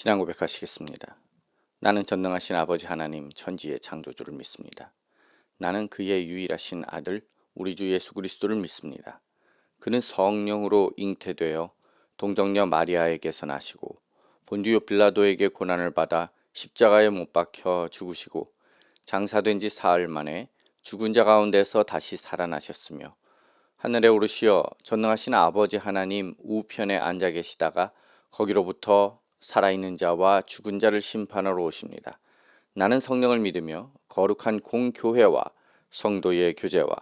신앙 고백하시겠습니다. 나는 전능하신 아버지 하나님 천지의 창조주를 믿습니다. 나는 그의 유일하신 아들 우리 주 예수 그리스도를 믿습니다. 그는 성령으로 잉태되어 동정녀 마리아에게서 나시고 본디오 빌라도에게 고난을 받아 십자가에 못 박혀 죽으시고 장사된 지 사흘 만에 죽은 자 가운데서 다시 살아나셨으며 하늘에 오르시어 전능하신 아버지 하나님 우편에 앉아 계시다가 거기로부터 살아있는 자와 죽은 자를 심판하러 오십니다. 나는 성령을 믿으며 거룩한 공교회와 성도의 교제와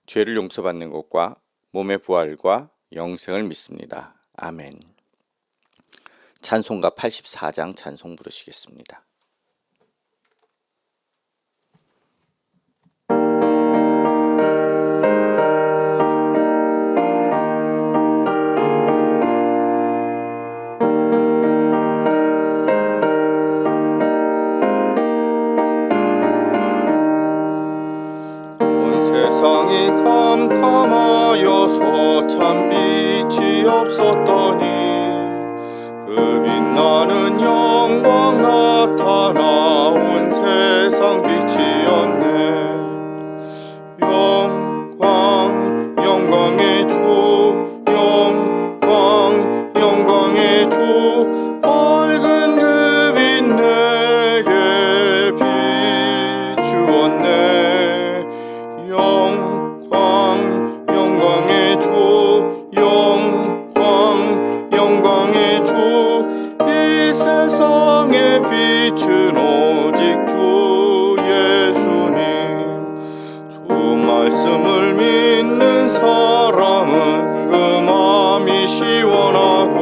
죄를 용서받는 것과 몸의 부활과 영생을 믿습니다. 아멘. 찬송가 84장 찬송 부르시겠습니다. 세상이 캄캄하여서 참 빛이 없었더니 그 빛나는 영광 나타나 온 세상 빛이었네. 영광 영광의 주 영광 영광의 주 밝은 그 빛 내게 비추었네. 영광 영광의 주 영광 영광의 주 이 세상에 빛은 오직 주 예수님. 주 말씀을 믿는 사람은 그 마음이 시원하고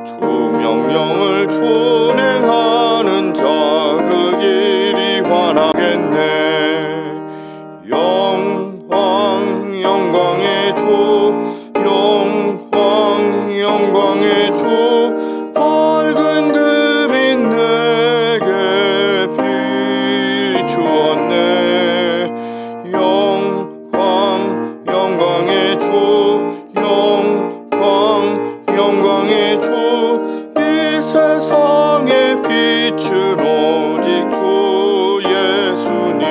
주 명령을 준행하는 자 그 길이 환하겠네. 영광 영광의 주 영광 영광의 주 밝은 그 빛 내게 비추었네. 영광 영광의 주 영광 영광의 주 이 세상에 빛은 오직 주 예수님.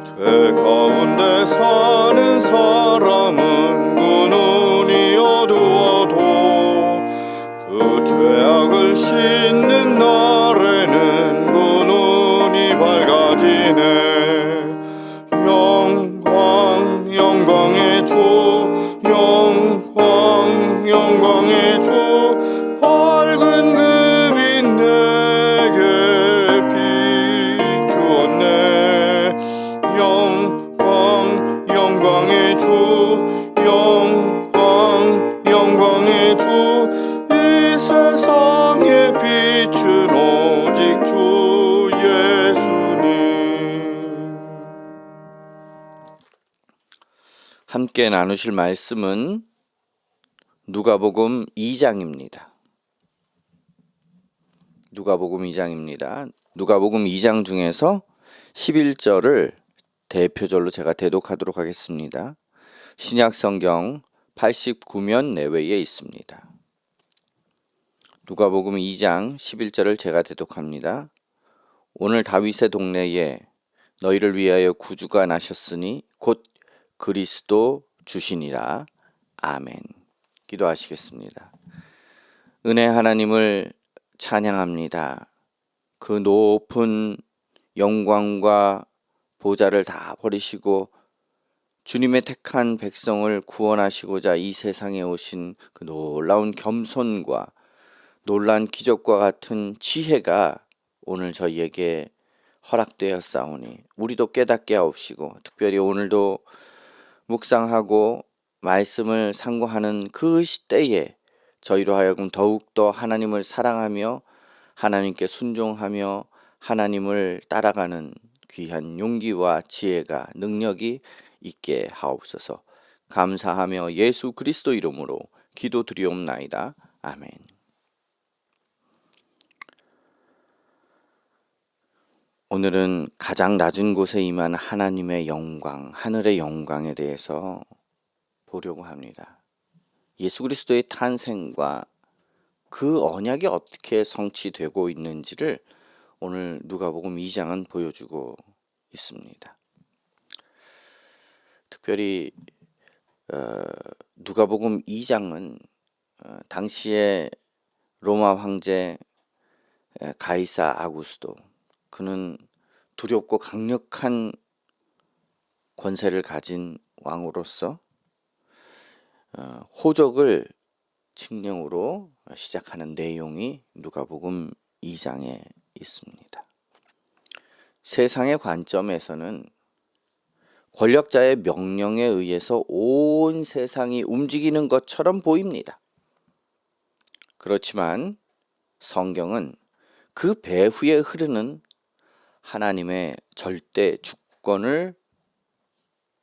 죄 가운데 사는 사람은 그 눈이 어두워도 그 죄악을 씻는 날에는 그 눈이 밝아지네. 영광 영광의 주 영광 영광의 주 밝은 그 빛 내게 비추었네. 영광 영광의 주 영광 영광의 주 이 세상에 빛은 오직 주 예수님. 함께 나누실 말씀은 누가복음 2장입니다. 누가복음 2장입니다. 누가복음 2장 중에서 11절을 대표절로 제가 대독하도록 하겠습니다. 신약성경 89면 내외에 있습니다. 누가복음 2장 11절을 제가 대독합니다. 오늘 다윗의 동네에 너희를 위하여 구주가 나셨으니 곧 그리스도 주시니라. 아멘. 기도하시겠습니다. 은혜 하나님을 찬양합니다. 그 높은 영광과 보좌를 다 버리시고 주님의 택한 백성을 구원하시고자 이 세상에 오신 그 놀라운 겸손과 놀라운 기적과 같은 지혜가 오늘 저희에게 허락되었사오니 우리도 깨닫게 하옵시고 특별히 오늘도 묵상하고 말씀을 상고하는 그 시대에 저희로 하여금 더욱더 하나님을 사랑하며 하나님께 순종하며 하나님을 따라가는 귀한 용기와 지혜가 능력이 있게 하옵소서. 감사하며 예수 그리스도 이름으로 기도드리옵나이다. 아멘. 오늘은 가장 낮은 곳에 임한 하나님의 영광, 하늘의 영광에 대해서 보려고 합니다. 예수 그리스도의 탄생과 그 언약이 어떻게 성취되고 있는지를 오늘 누가복음 2장은 보여주고 있습니다. 특별히 누가복음 2장은 당시에 로마 황제 가이사 아구스도, 그는 두렵고 강력한 권세를 가진 왕으로서 호적을 칙령으로 시작하는 내용이 누가복음 2장에 있습니다. 세상의 관점에서는 권력자의 명령에 의해서 온 세상이 움직이는 것처럼 보입니다. 그렇지만 성경은 그 배후에 흐르는 하나님의 절대 주권을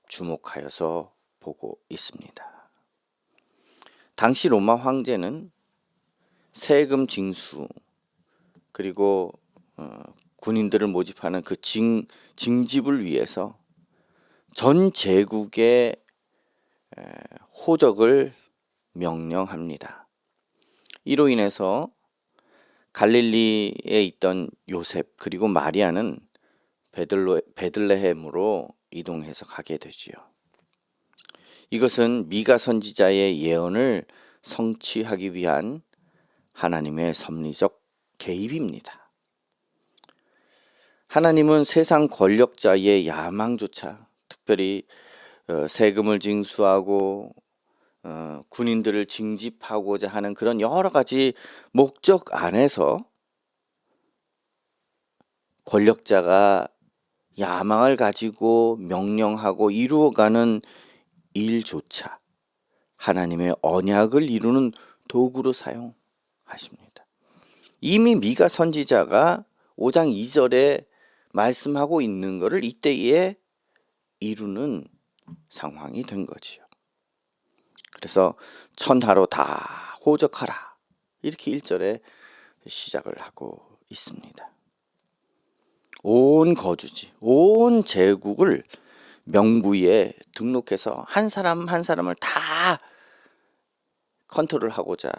주목하여서 보고 있습니다. 당시 로마 황제는 세금 징수, 그리고 군인들을 모집하는 그 징집을 위해서 전 제국의 호적을 명령합니다. 이로 인해서 갈릴리에 있던 요셉 그리고 마리아는 베들레헴으로 이동해서 가게 되지요. 이것은 미가 선지자의 예언을 성취하기 위한 하나님의 섭리적 개입입니다. 하나님은 세상 권력자의 야망조차, 특별히 세금을 징수하고 군인들을 징집하고자 하는 그런 여러 가지 목적 안에서 권력자가 야망을 가지고 명령하고 이루어가는 일조차 하나님의 언약을 이루는 도구로 사용하십니다. 이미 미가 선지자가 5장 2절에 말씀하고 있는 것을 이때에 이루는 상황이 된 거지요. 그래서 천하로 다 호적하라, 이렇게 1절에 시작을 하고 있습니다. 온 거주지, 온 제국을 명부에 등록해서 한 사람 한 사람을 다 컨트롤하고자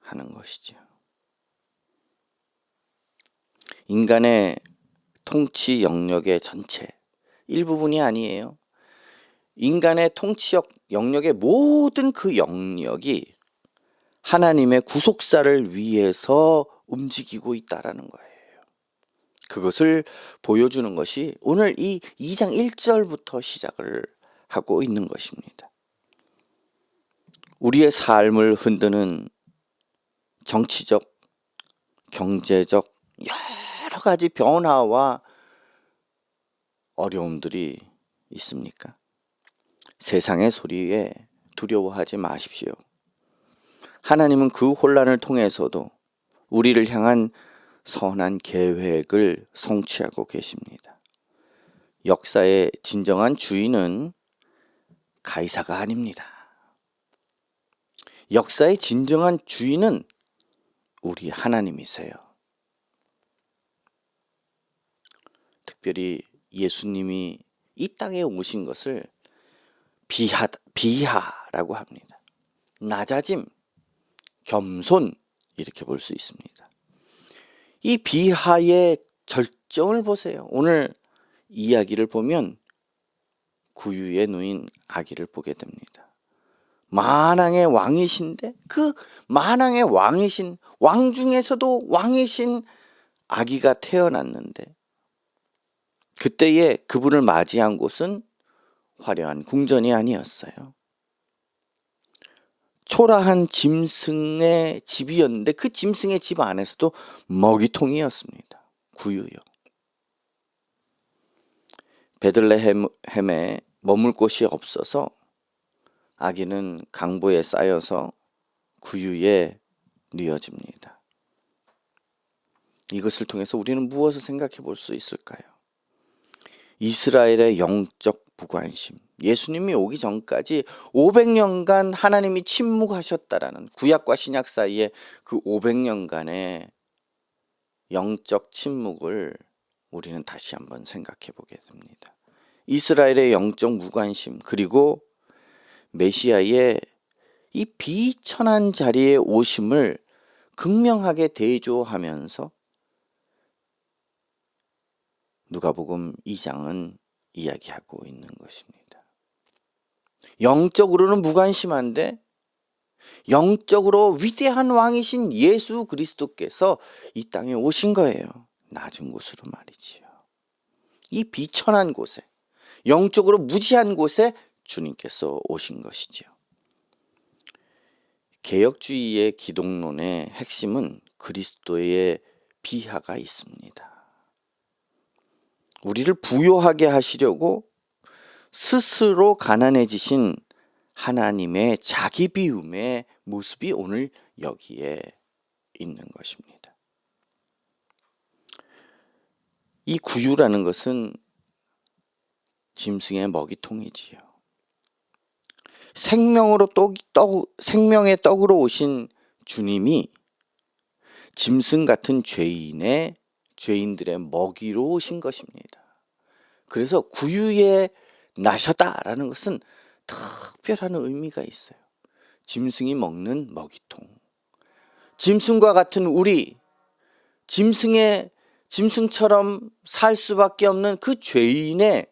하는 것이죠. 인간의 통치 영역의 전체, 일부분이 아니에요. 인간의 통치 영역의 모든 그 영역이 하나님의 구속사를 위해서 움직이고 있다라는 거예요. 그것을 보여주는 것이 오늘 이 2장 1절부터 시작을 하고 있는 것입니다. 우리의 삶을 흔드는 정치적, 경제적 여러 가지 변화와 어려움들이 있습니까? 세상의 소리에 두려워하지 마십시오. 하나님은 그 혼란을 통해서도 우리를 향한 선한 계획을 성취하고 계십니다. 역사의 진정한 주인은 가이사가 아닙니다. 역사의 진정한 주인은 우리 하나님이세요. 특별히 예수님이 이 땅에 오신 것을 비하라고 합니다. 낮아짐, 겸손, 이렇게 볼 수 있습니다. 이 비하의 절정을 보세요. 오늘 이야기를 보면 구유에 누인 아기를 보게 됩니다. 만왕의 왕이신데 그 만왕의 왕이신, 왕 중에서도 왕이신 아기가 태어났는데, 그때에 그분을 맞이한 곳은 화려한 궁전이 아니었어요. 초라한 짐승의 집이었는데 그 짐승의 집 안에서도 먹이통이었습니다. 구유요. 베들레헴에 머물 곳이 없어서 아기는 강보에 쌓여서 구유에 뉘어집니다. 이것을 통해서 우리는 무엇을 생각해 볼 수 있을까요? 이스라엘의 영적 무관심, 예수님이 오기 전까지 500년간 하나님이 침묵하셨다라는, 구약과 신약 사이에 그 500년간의 영적 침묵을 우리는 다시 한번 생각해 보게 됩니다. 이스라엘의 영적 무관심, 그리고 메시아의 이 비천한 자리에 오심을 극명하게 대조하면서 누가복음 2장은 이야기하고 있는 것입니다. 영적으로는 무관심한데 영적으로 위대한 왕이신 예수 그리스도께서 이 땅에 오신 거예요. 낮은 곳으로 말이지요. 이 비천한 곳에, 영적으로 무지한 곳에 주님께서 오신 것이지요. 개혁주의의 기독론의 핵심은 그리스도의 비하가 있습니다. 우리를 부요하게 하시려고 스스로 가난해지신 하나님의 자기 비움의 모습이 오늘 여기에 있는 것입니다. 이 구유라는 것은 짐승의 먹이통이지요. 생명의 떡으로 오신 주님이 짐승 같은 죄인들의 먹이로 오신 것입니다. 그래서 구유에 나셨다라는 것은 특별한 의미가 있어요. 짐승이 먹는 먹이통. 짐승과 같은 우리, 짐승처럼 살 수밖에 없는 그 죄인의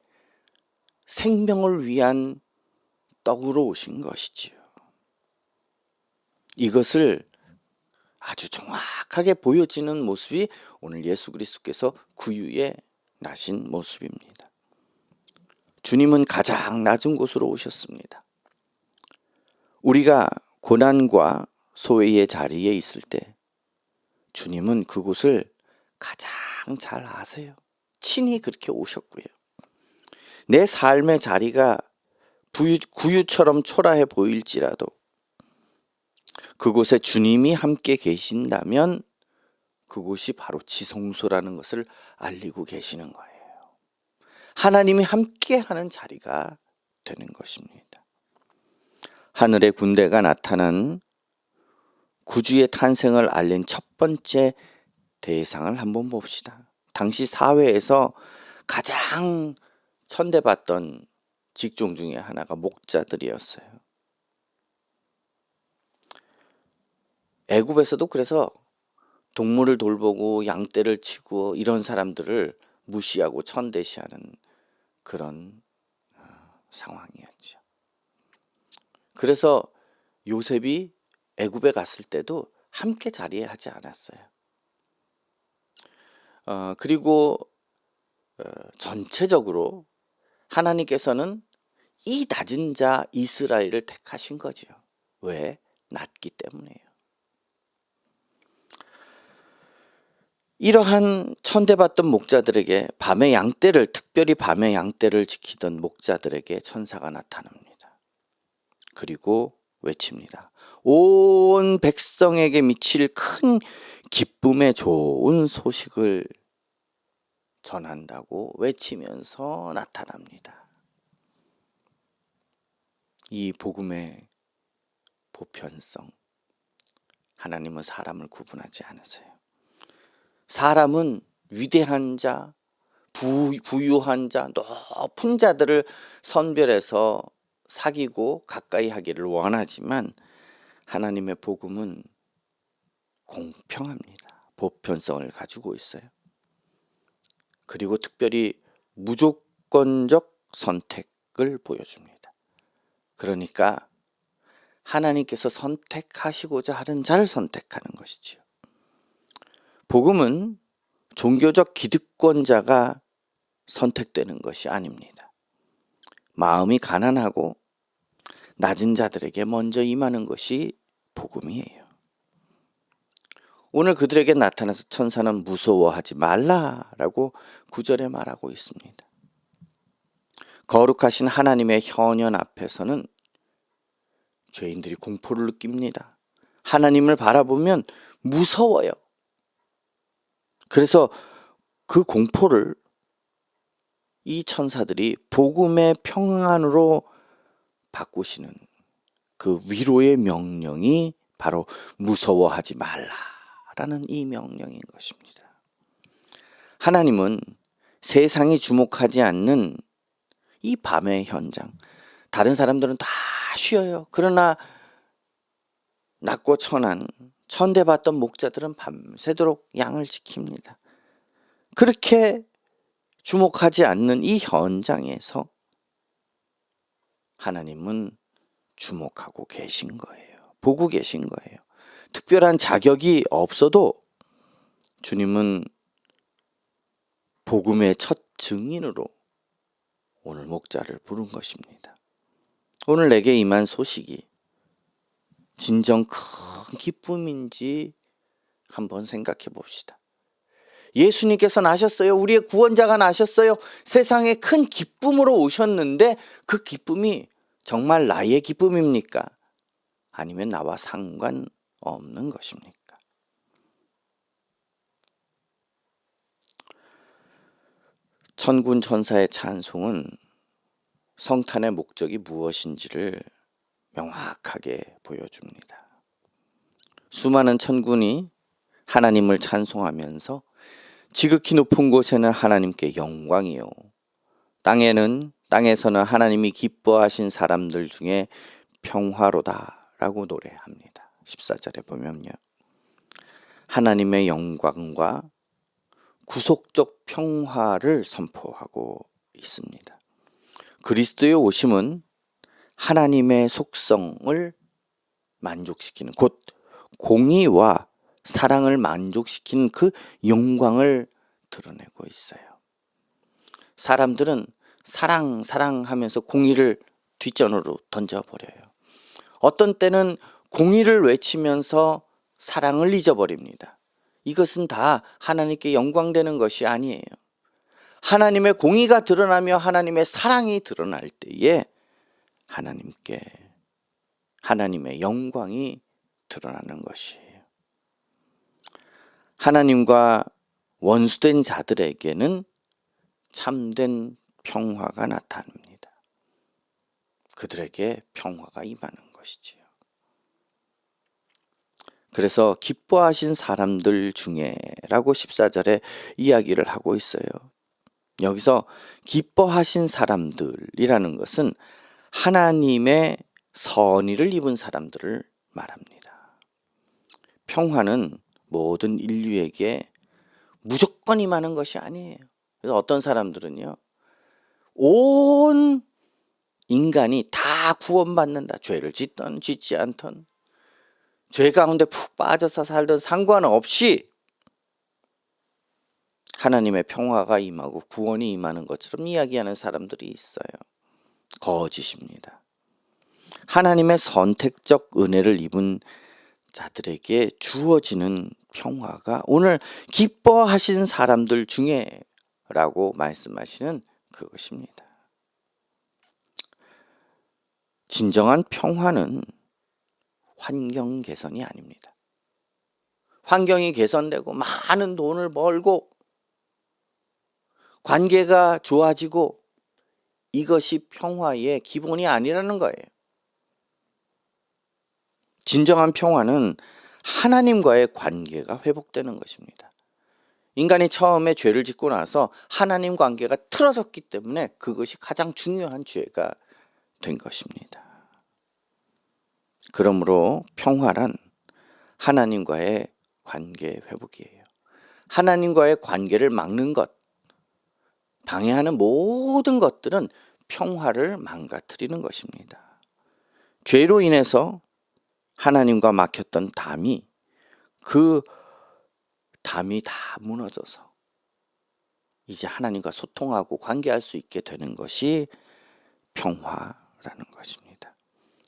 생명을 위한 떡으로 오신 것이지요. 이것을 아주 정확하게 보여지는 모습이 오늘 예수 그리스도께서 구유에 나신 모습입니다. 주님은 가장 낮은 곳으로 오셨습니다. 우리가 고난과 소외의 자리에 있을 때 주님은 그곳을 가장 잘 아세요. 친히 그렇게 오셨고요. 내 삶의 자리가 구유처럼 초라해 보일지라도 그곳에 주님이 함께 계신다면 그곳이 바로 지성소라는 것을 알리고 계시는 거예요. 하나님이 함께하는 자리가 되는 것입니다. 하늘의 군대가 나타난 구주의 탄생을 알린 첫 번째 대상을 한번 봅시다. 당시 사회에서 가장 천대받던 직종 중에 하나가 목자들이었어요. 애굽에서도 그래서 동물을 돌보고 양떼를 치고 이런 사람들을 무시하고 천대시하는 그런 상황이었죠. 그래서 요셉이 애굽에 갔을 때도 함께 자리하지 않았어요. 그리고 전체적으로 하나님께서는 이 낮은 자 이스라엘을 택하신 거죠. 왜? 낮기 때문에요. 이러한 천대받던 목자들에게 특별히 밤에 양떼를 지키던 목자들에게 천사가 나타납니다. 그리고 외칩니다. 온 백성에게 미칠 큰 기쁨의 좋은 소식을 전한다고 외치면서 나타납니다. 이 복음의 보편성, 하나님은 사람을 구분하지 않으세요. 사람은 위대한 자, 부유한 자, 높은 자들을 선별해서 사귀고 가까이 하기를 원하지만 하나님의 복음은 공평합니다. 보편성을 가지고 있어요. 그리고 특별히 무조건적 선택을 보여줍니다. 그러니까 하나님께서 선택하시고자 하는 자를 선택하는 것이지요. 복음은 종교적 기득권자가 선택되는 것이 아닙니다. 마음이 가난하고 낮은 자들에게 먼저 임하는 것이 복음이에요. 오늘 그들에게 나타나서 천사는 무서워하지 말라라고 9절에 말하고 있습니다. 거룩하신 하나님의 현현 앞에서는 죄인들이 공포를 느낍니다. 하나님을 바라보면 무서워요. 그래서 그 공포를 이 천사들이 복음의 평안으로 바꾸시는 그 위로의 명령이 바로 무서워하지 말라라는 이 명령인 것입니다. 하나님은 세상이 주목하지 않는 이 밤의 현장, 다른 사람들은 다 쉬어요. 그러나 낮고 천한 천대받던 목자들은 밤새도록 양을 지킵니다. 그렇게 주목하지 않는 이 현장에서 하나님은 주목하고 계신 거예요. 보고 계신 거예요. 특별한 자격이 없어도 주님은 복음의 첫 증인으로 오늘 목자를 부른 것입니다. 오늘 내게 임한 소식이 진정 큰 기쁨인지 한번 생각해 봅시다. 예수님께서 나셨어요. 우리의 구원자가 나셨어요. 세상에 큰 기쁨으로 오셨는데 그 기쁨이 정말 나의 기쁨입니까? 아니면 나와 상관없는 것입니까? 천군 천사의 찬송은 성탄의 목적이 무엇인지를 명확하게 보여줍니다. 수많은 천군이 하나님을 찬송하면서 지극히 높은 곳에는 하나님께 영광이요, 땅에서는 하나님이 기뻐하신 사람들 중에 평화로다 라고 노래합니다. 14절에 보면요, 하나님의 영광과 구속적 평화를 선포하고 있습니다. 그리스도의 오심은 하나님의 속성을 만족시키는, 곧 공의와 사랑을 만족시키는 그 영광을 드러내고 있어요. 사람들은 사랑하면서 공의를 뒷전으로 던져버려요. 어떤 때는 공의를 외치면서 사랑을 잊어버립니다. 이것은 다 하나님께 영광되는 것이 아니에요. 하나님의 공의가 드러나며 하나님의 사랑이 드러날 때에 하나님의 영광이 드러나는 것이에요. 하나님과 원수된 자들에게는 참된 평화가 나타납니다. 그들에게 평화가 임하는 것이지요. 그래서 기뻐하신 사람들 중에라고 14절에 이야기를 하고 있어요. 여기서 기뻐하신 사람들이라는 것은 하나님의 선의를 입은 사람들을 말합니다. 평화는 모든 인류에게 무조건 임하는 것이 아니에요. 그래서 어떤 사람들은요, 온 인간이 다 구원받는다. 죄를 짓던 짓지 않던, 죄 가운데 푹 빠져서 살던 상관없이 하나님의 평화가 임하고 구원이 임하는 것처럼 이야기하는 사람들이 있어요. 거짓입니다. 하나님의 선택적 은혜를 입은 자들에게 주어지는 평화가 오늘 기뻐하신 사람들 중에 라고 말씀하시는 그것입니다. 진정한 평화는 환경 개선이 아닙니다. 환경이 개선되고 많은 돈을 벌고 관계가 좋아지고 이것이 평화의 기본이 아니라는 거예요. 진정한 평화는 하나님과의 관계가 회복되는 것입니다. 인간이 처음에 죄를 짓고 나서 하나님 관계가 틀어졌기 때문에 그것이 가장 중요한 죄가 된 것입니다. 그러므로 평화란 하나님과의 관계 회복이에요. 하나님과의 관계를 막는 것, 방해하는 모든 것들은 평화를 망가뜨리는 것입니다. 죄로 인해서 하나님과 막혔던 담이, 그 담이 다 무너져서 이제 하나님과 소통하고 관계할 수 있게 되는 것이 평화라는 것입니다.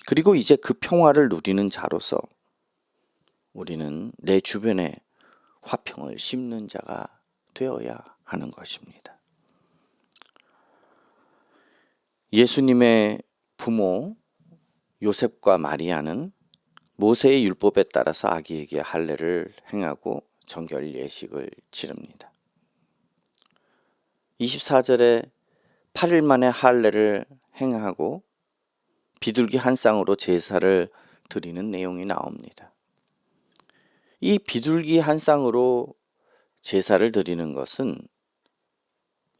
그리고 이제 그 평화를 누리는 자로서 우리는 내 주변에 화평을 심는 자가 되어야 하는 것입니다. 예수님의 부모 요셉과 마리아는 모세의 율법에 따라서 아기에게 할례를 행하고 정결 예식을 치릅니다. 24절에 8일 만에 할례를 행하고 비둘기 한 쌍으로 제사를 드리는 내용이 나옵니다. 이 비둘기 한 쌍으로 제사를 드리는 것은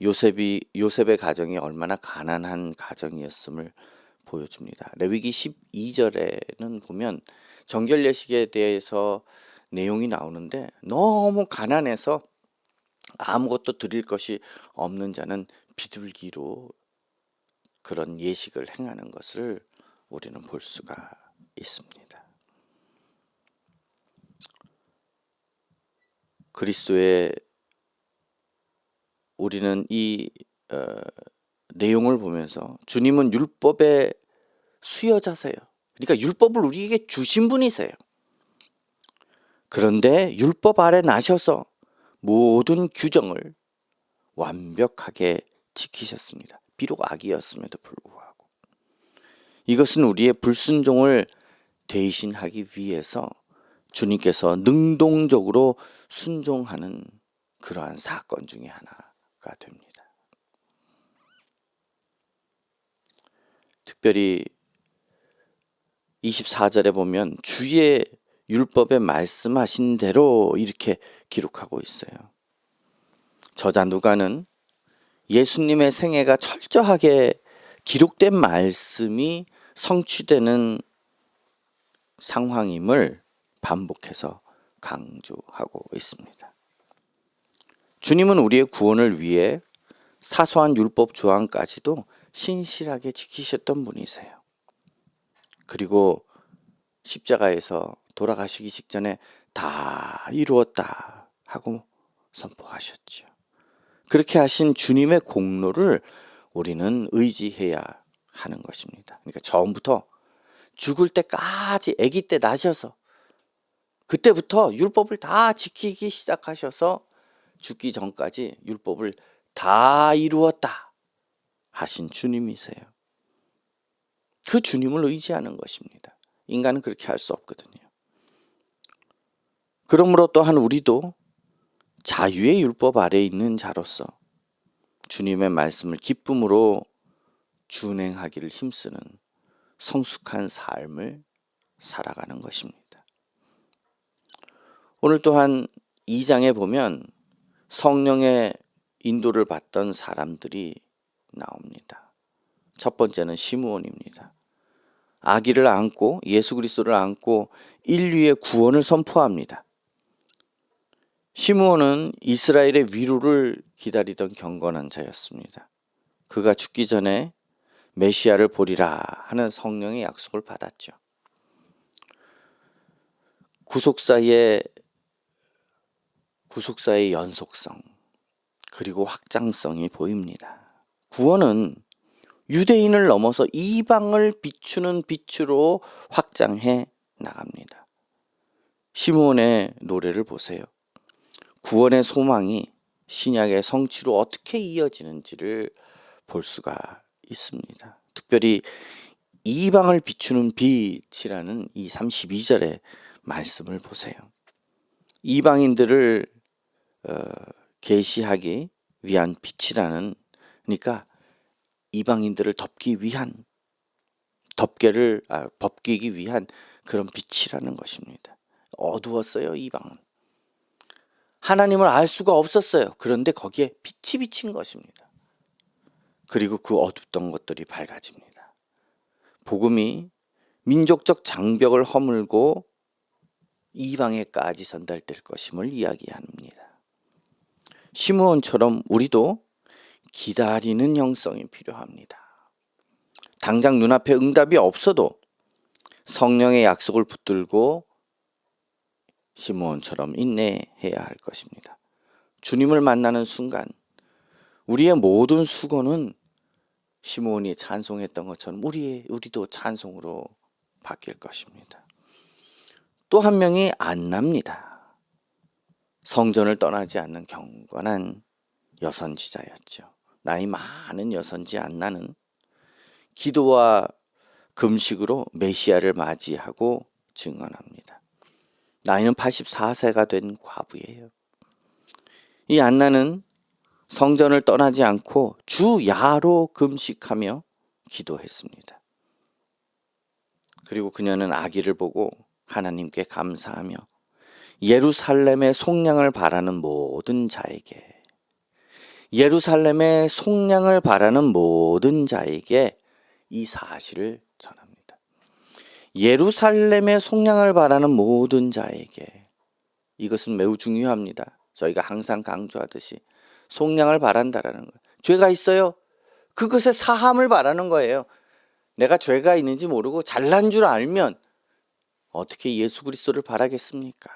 요셉의 가정이 얼마나 가난한 가정이었음을 보여줍니다. 레위기 12절에는 보면 정결 예식에 대해서 내용이 나오는데 너무 가난해서 아무것도 드릴 것이 없는 자는 비둘기로 그런 예식을 행하는 것을 우리는 볼 수가 있습니다. 그리스도의 우리는 이 내용을 보면서 주님은 율법의 수여자세요. 그러니까 율법을 우리에게 주신 분이세요. 그런데 율법 아래 나셔서 모든 규정을 완벽하게 지키셨습니다. 비록 악이었음에도 불구하고. 이것은 우리의 불순종을 대신하기 위해서 주님께서 능동적으로 순종하는 그러한 사건 중에 하나가 됩니다. 특별히 24절에 보면 주의 율법에 말씀하신 대로 이렇게 기록하고 있어요. 저자 누가는 예수님의 생애가 철저하게 기록된 말씀이 성취되는 상황임을 반복해서 강조하고 있습니다. 주님은 우리의 구원을 위해 사소한 율법 조항까지도 신실하게 지키셨던 분이세요. 그리고 십자가에서 돌아가시기 직전에 다 이루었다 하고 선포하셨죠. 그렇게 하신 주님의 공로를 우리는 의지해야 하는 것입니다. 그러니까 처음부터 죽을 때까지 아기 때 나셔서 그때부터 율법을 다 지키기 시작하셔서 죽기 전까지 율법을 다 이루었다 하신 주님이세요. 그 주님을 의지하는 것입니다. 인간은 그렇게 할 수 없거든요. 그러므로 또한 우리도 자유의 율법 아래에 있는 자로서 주님의 말씀을 기쁨으로 준행하기를 힘쓰는 성숙한 삶을 살아가는 것입니다. 오늘 또한 2장에 보면 성령의 인도를 받던 사람들이 나옵니다. 첫 번째는 시므온입니다. 아기를 안고 예수 그리스도를 안고 인류의 구원을 선포합니다. 시므온은 이스라엘의 위로를 기다리던 경건한 자였습니다. 그가 죽기 전에 메시아를 보리라 하는 성령의 약속을 받았죠. 구속사의 연속성 그리고 확장성이 보입니다. 구원은 유대인을 넘어서 이방을 비추는 빛으로 확장해 나갑니다. 시므온의 노래를 보세요. 구원의 소망이 신약의 성취로 어떻게 이어지는지를 볼 수가 있습니다. 특별히 이방을 비추는 빛이라는 이 32절의 말씀을 보세요. 이방인들을 계시하기 위한 빛이라는, 그러니까 이방인들을 덮기 위한, 벗기기 위한 그런 빛이라는 것입니다. 어두웠어요, 이방은. 하나님을 알 수가 없었어요. 그런데 거기에 빛이 비친 것입니다. 그리고 그 어둡던 것들이 밝아집니다. 복음이 민족적 장벽을 허물고 이방에까지 전달될 것임을 이야기합니다. 시므온처럼 우리도 기다리는 형성이 필요합니다. 당장 눈앞에 응답이 없어도 성령의 약속을 붙들고 시므온처럼 인내해야 할 것입니다. 주님을 만나는 순간 우리의 모든 수고는 시므온이 찬송했던 것처럼 우리도 찬송으로 바뀔 것입니다. 또 한 명이 안나입니다. 성전을 떠나지 않는 경건한 여선지자였죠. 나이 많은 여선지 안나는 기도와 금식으로 메시아를 맞이하고 증언합니다. 나이는 84세가 된 과부예요. 이 안나는 성전을 떠나지 않고 주 야로 금식하며 기도했습니다. 그리고 그녀는 아기를 보고 하나님께 감사하며 예루살렘의 속량을 바라는 모든 자에게 이 사실을 전합니다. 예루살렘의 속량을 바라는 모든 자에게 이것은 매우 중요합니다. 저희가 항상 강조하듯이 속량을 바란다라는 거예요. 죄가 있어요? 그것의 사함을 바라는 거예요. 내가 죄가 있는지 모르고 잘난 줄 알면 어떻게 예수 그리스도를 바라겠습니까?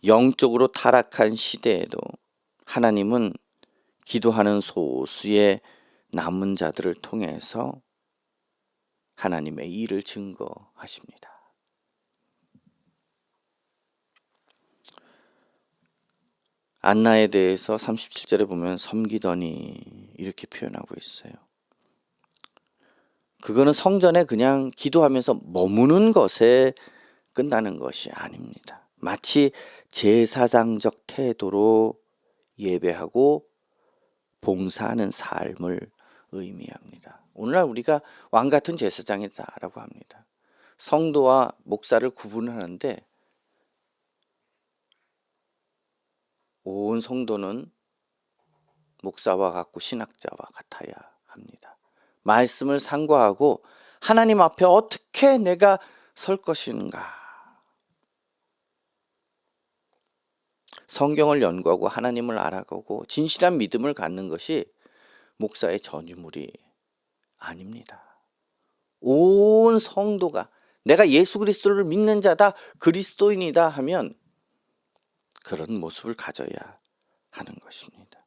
영적으로 타락한 시대에도 하나님은 기도하는 소수의 남은 자들을 통해서 하나님의 일을 증거하십니다. 안나에 대해서 37절에 보면 섬기더니 이렇게 표현하고 있어요. 그거는 성전에 그냥 기도하면서 머무는 것에 끝나는 것이 아닙니다. 마치 제사장적 태도로 예배하고 봉사하는 삶을 의미합니다. 오늘날 우리가 왕 같은 제사장이다라고 합니다. 성도와 목사를 구분하는데 온 성도는 목사와 같고 신학자와 같아야 합니다. 말씀을 상고하고 하나님 앞에 어떻게 내가 설 것인가, 성경을 연구하고 하나님을 알아가고 진실한 믿음을 갖는 것이 목사의 전유물이 아닙니다. 온 성도가 내가 예수 그리스도를 믿는 자다, 그리스도인이다 하면 그런 모습을 가져야 하는 것입니다.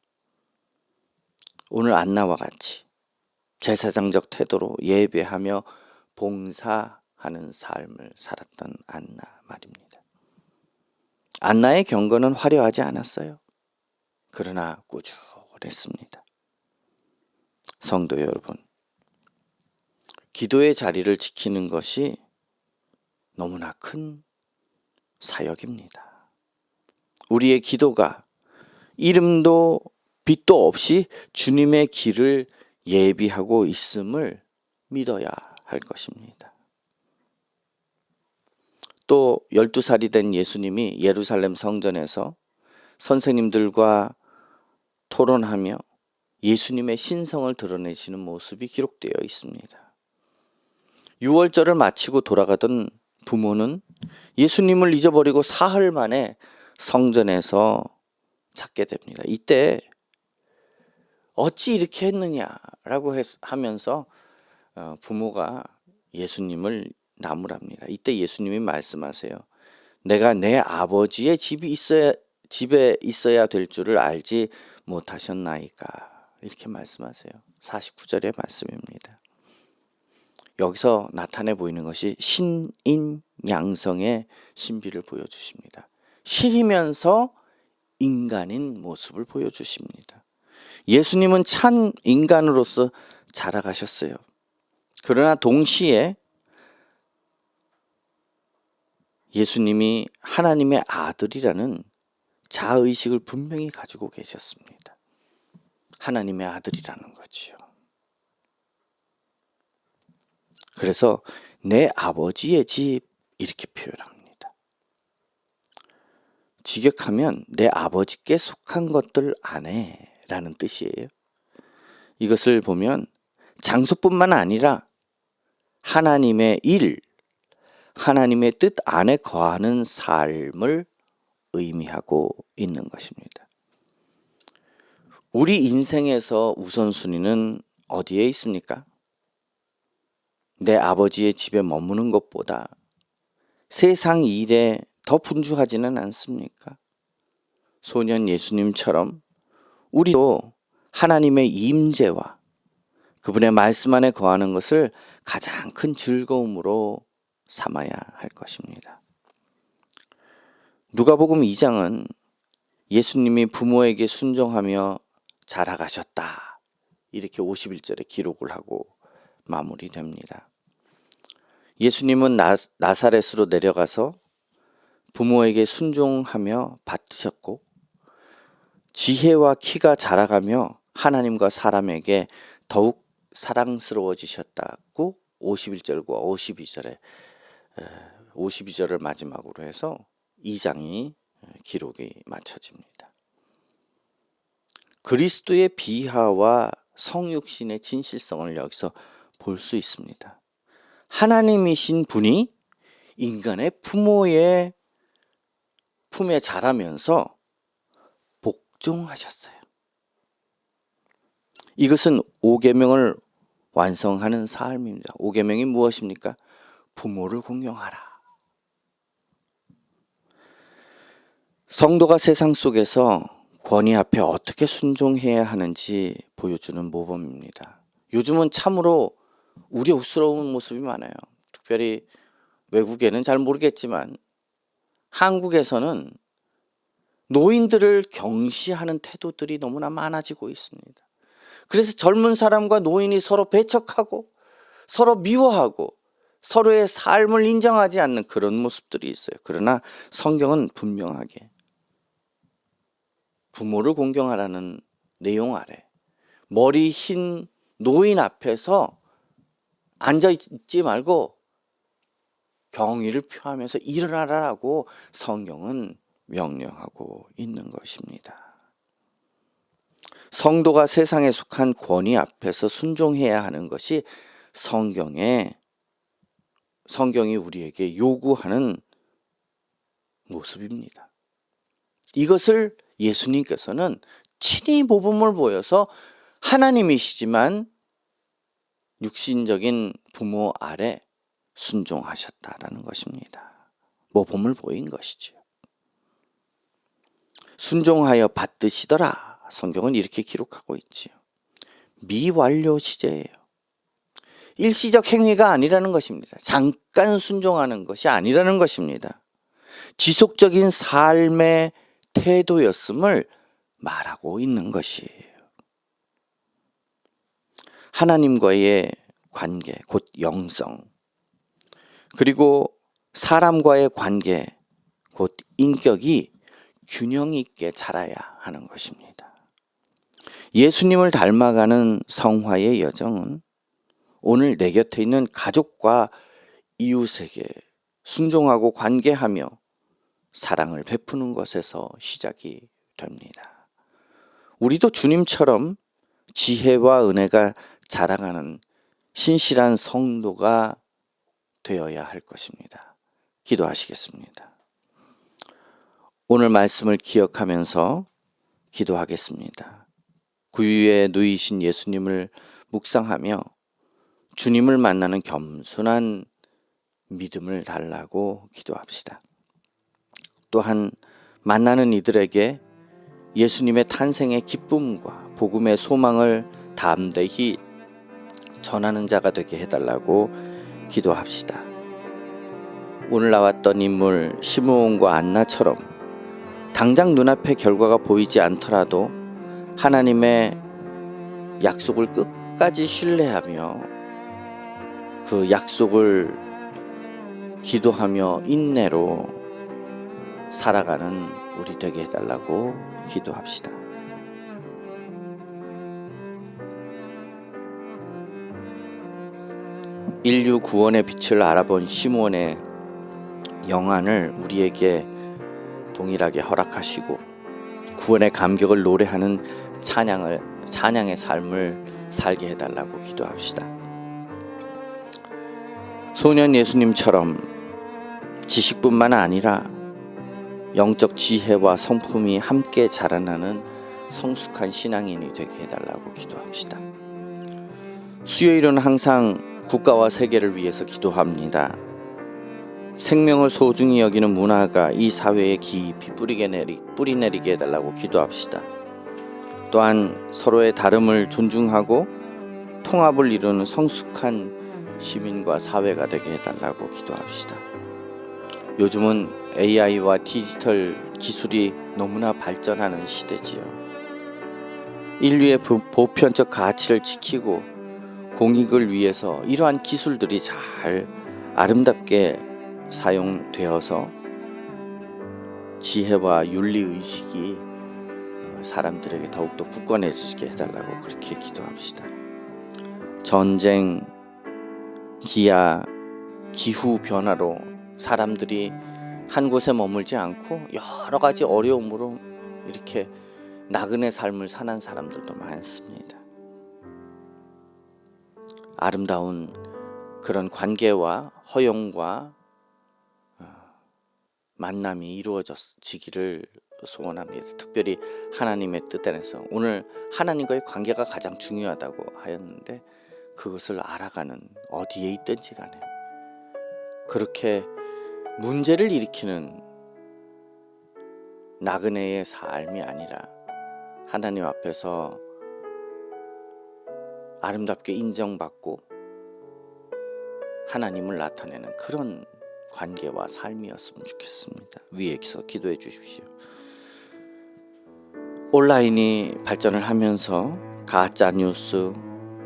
오늘 안나와 같이 제사장적 태도로 예배하며 봉사하는 삶을 살았던 안나 말입니다. 안나의 경건은 화려하지 않았어요. 그러나 꾸준했습니다. 성도 여러분, 기도의 자리를 지키는 것이 너무나 큰 사역입니다. 우리의 기도가 이름도 빛도 없이 주님의 길을 예비하고 있음을 믿어야 할 것입니다. 또 12살이 된 예수님이 예루살렘 성전에서 선생님들과 토론하며 예수님의 신성을 드러내시는 모습이 기록되어 있습니다. 유월절을 마치고 돌아가던 부모는 예수님을 잊어버리고 사흘 만에 성전에서 찾게 됩니다. 이때 어찌 이렇게 했느냐라고 하면서 부모가 예수님을 나무랍니다. 이때 예수님이 말씀하세요. 내가 내 아버지의 집에 있어야 될 줄을 알지 못하셨나이까. 이렇게 말씀하세요. 49절의 말씀입니다. 여기서 나타내 보이는 것이 신인양성의 신비를 보여주십니다. 신이면서 인간인 모습을 보여주십니다. 예수님은 참 인간으로서 자라가셨어요. 그러나 동시에 예수님이 하나님의 아들이라는 자의식을 분명히 가지고 계셨습니다. 하나님의 아들이라는 거지요. 그래서 내 아버지의 집 이렇게 표현합니다. 직역하면 내 아버지께 속한 것들 안에 라는 뜻이에요. 이것을 보면 장소뿐만 아니라 하나님의 일, 하나님의 뜻 안에 거하는 삶을 의미하고 있는 것입니다. 우리 인생에서 우선순위는 어디에 있습니까? 내 아버지의 집에 머무는 것보다 세상 일에 더 분주하지는 않습니까? 소년 예수님처럼 우리도 하나님의 임재와 그분의 말씀 안에 거하는 것을 가장 큰 즐거움으로 삼아야 할 것입니다. 누가복음 2장은 예수님이 부모에게 순종하며 자라가셨다. 이렇게 51절에 기록을 하고 마무리됩니다. 예수님은 나사렛으로 내려가서 부모에게 순종하며 밭으셨고 지혜와 키가 자라가며 하나님과 사람에게 더욱 사랑스러워지셨다고 51절과 52절을 마지막으로 해서 2장이 기록이 마쳐집니다. 그리스도의 비하와 성육신의 진실성을 여기서 볼 수 있습니다. 하나님이신 분이 인간의 부모의 품에 자라면서 복종하셨어요. 이것은 5계명을 완성하는 삶입니다. 5계명이 무엇입니까? 부모를 공경하라. 성도가 세상 속에서 권위 앞에 어떻게 순종해야 하는지 보여주는 모범입니다. 요즘은 참으로 우려스러운 모습이 많아요. 특별히 외국에는 잘 모르겠지만 한국에서는 노인들을 경시하는 태도들이 너무나 많아지고 있습니다. 그래서 젊은 사람과 노인이 서로 배척하고 서로 미워하고 서로의 삶을 인정하지 않는 그런 모습들이 있어요. 그러나 성경은 분명하게 부모를 공경하라는 내용 아래 머리 흰 노인 앞에서 앉아있지 말고 경의를 표하면서 일어나라라고 성경은 명령하고 있는 것입니다. 성도가 세상에 속한 권위 앞에서 순종해야 하는 것이 성경이 우리에게 요구하는 모습입니다. 이것을 예수님께서는 친히 모범을 보여서 하나님이시지만 육신적인 부모 아래 순종하셨다라는 것입니다. 모범을 보인 것이지요. 순종하여 받드시더라. 성경은 이렇게 기록하고 있지요. 미완료 시제예요. 일시적 행위가 아니라는 것입니다. 잠깐 순종하는 것이 아니라는 것입니다. 지속적인 삶의 태도였음을 말하고 있는 것이에요. 하나님과의 관계, 곧 영성, 그리고 사람과의 관계, 곧 인격이 균형 있게 자라야 하는 것입니다. 예수님을 닮아가는 성화의 여정은 오늘 내 곁에 있는 가족과 이웃에게 순종하고 관계하며 사랑을 베푸는 것에서 시작이 됩니다. 우리도 주님처럼 지혜와 은혜가 자라가는 신실한 성도가 되어야 할 것입니다. 기도하시겠습니다. 오늘 말씀을 기억하면서 기도하겠습니다. 구유에 누이신 예수님을 묵상하며 주님을 만나는 겸손한 믿음을 달라고 기도합시다. 또한 만나는 이들에게 예수님의 탄생의 기쁨과 복음의 소망을 담대히 전하는 자가 되게 해달라고 기도합시다. 오늘 나왔던 인물 시므온과 안나처럼 당장 눈앞에 결과가 보이지 않더라도 하나님의 약속을 끝까지 신뢰하며 그 약속을 기도하며 인내로 살아가는 우리 되게 해달라고 기도합시다. 인류 구원의 빛을 알아본 시므온의 영안을 우리에게 동일하게 허락하시고 구원의 감격을 노래하는 찬양의 삶을 살게 해달라고 기도합시다. 소년 예수님처럼 지식뿐만 아니라 영적 지혜와 성품이 함께 자라나는 성숙한 신앙인이 되게 해달라고 기도합시다. 수요일은 항상 국가와 세계를 위해서 기도합니다. 생명을 소중히 여기는 문화가 이 사회에 깊이 뿌리 내리게 해달라고 기도합시다. 또한 서로의 다름을 존중하고 통합을 이루는 성숙한 시민과 사회가 되게 해달라고 기도합시다. 요즘은 AI와 디지털 기술이 너무나 발전하는 시대지요. 인류의 보편적 가치를 지키고 공익을 위해서 이러한 기술들이 잘 아름답게 사용되어서 지혜와 윤리의식이 사람들에게 더욱더 굳건해지게 해달라고 그렇게 기도합시다. 전쟁, 기아, 기후 변화로 사람들이 한 곳에 머물지 않고 여러 가지 어려움으로 이렇게 나그네 삶을 사는 사람들도 많습니다. 아름다운 그런 관계와 허용과 만남이 이루어지기를 소원합니다. 특별히 하나님의 뜻 안에서 오늘 하나님과의 관계가 가장 중요하다고 하였는데 그것을 알아가는 어디에 있든지 간에 그렇게 문제를 일으키는 나그네의 삶이 아니라 하나님 앞에서 아름답게 인정받고 하나님을 나타내는 그런 관계와 삶이었으면 좋겠습니다. 위에서 기도해 주십시오. 온라인이 발전을 하면서 가짜 뉴스,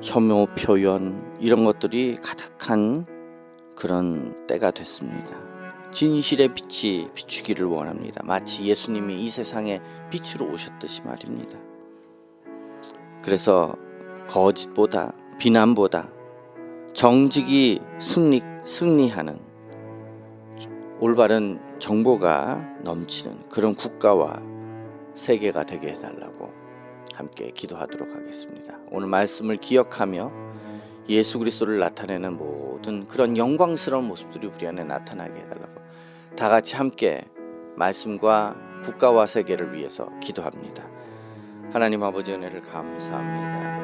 혐오 표현 이런 것들이 가득한 그런 때가 됐습니다. 진실의 빛이 비추기를 원합니다. 마치 예수님이 이 세상에 빛으로 오셨듯이 말입니다. 그래서 거짓보다 비난보다 정직이 승리하는 올바른 정보가 넘치는 그런 국가와 세계가 되게 해달라고 함께 기도하도록 하겠습니다. 오늘 말씀을 기억하며 예수 그리스도를 나타내는 모든 그런 영광스러운 모습들이 우리 안에 나타나게 해달라고 다 같이 함께 말씀과 국가와 세계를 위해서 기도합니다. 하나님 아버지 은혜를 감사합니다.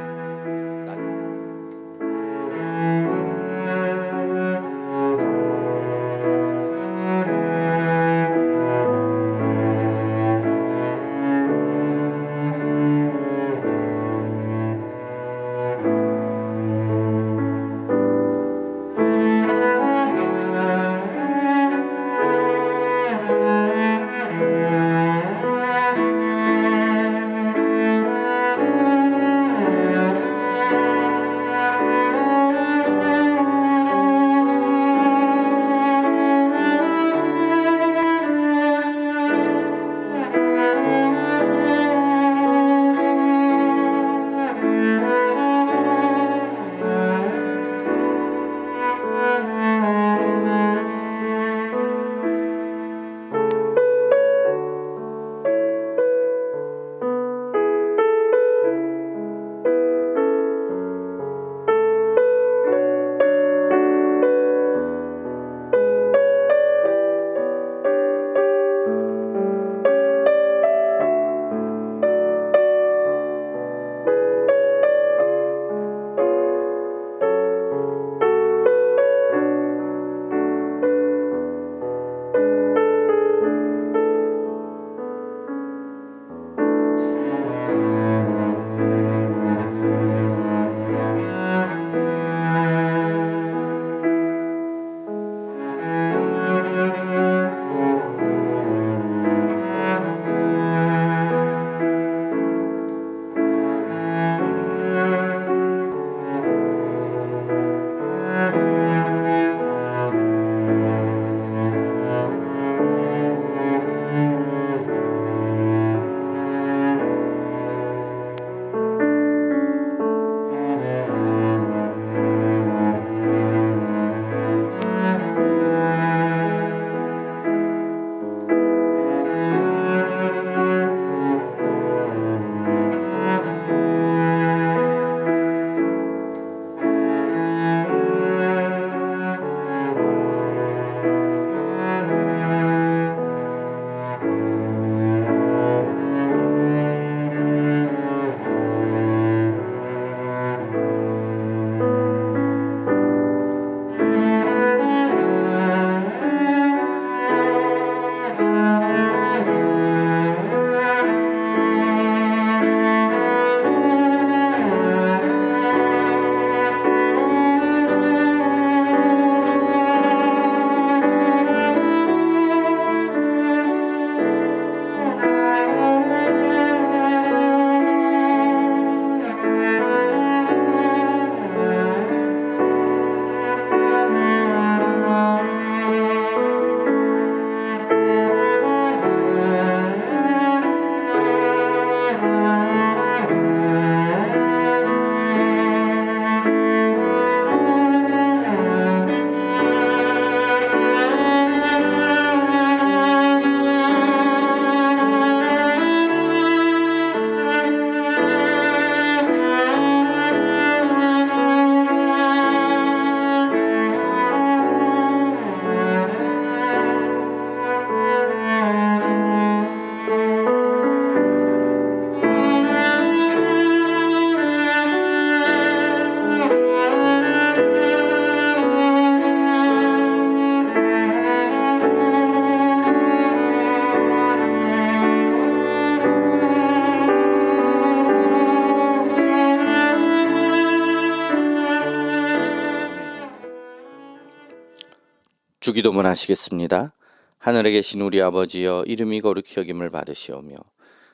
주기도문 하시겠습니다. 하늘에 계신 우리 아버지여, 이름이 거룩히 여김을 받으시오며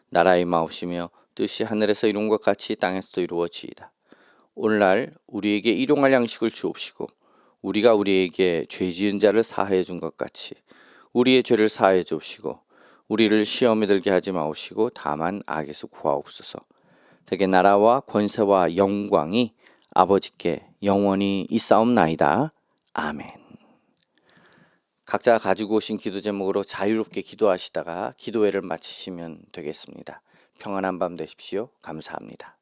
나라의 마옵시며 뜻이 하늘에서 이룬 것 같이 땅에서도 이루어지이다. 오늘날 우리에게 일용할 양식을 주옵시고 우리가 우리에게 죄 지은 자를 사하여 준 것 같이 우리의 죄를 사하여 주옵시고 우리를 시험에 들게 하지 마옵시고 다만 악에서 구하옵소서. 대개 나라와 권세와 영광이 아버지께 영원히 있사옵나이다. 아멘. 각자 가지고 오신 기도 제목으로 자유롭게 기도하시다가 기도회를 마치시면 되겠습니다. 평안한 밤 되십시오. 감사합니다.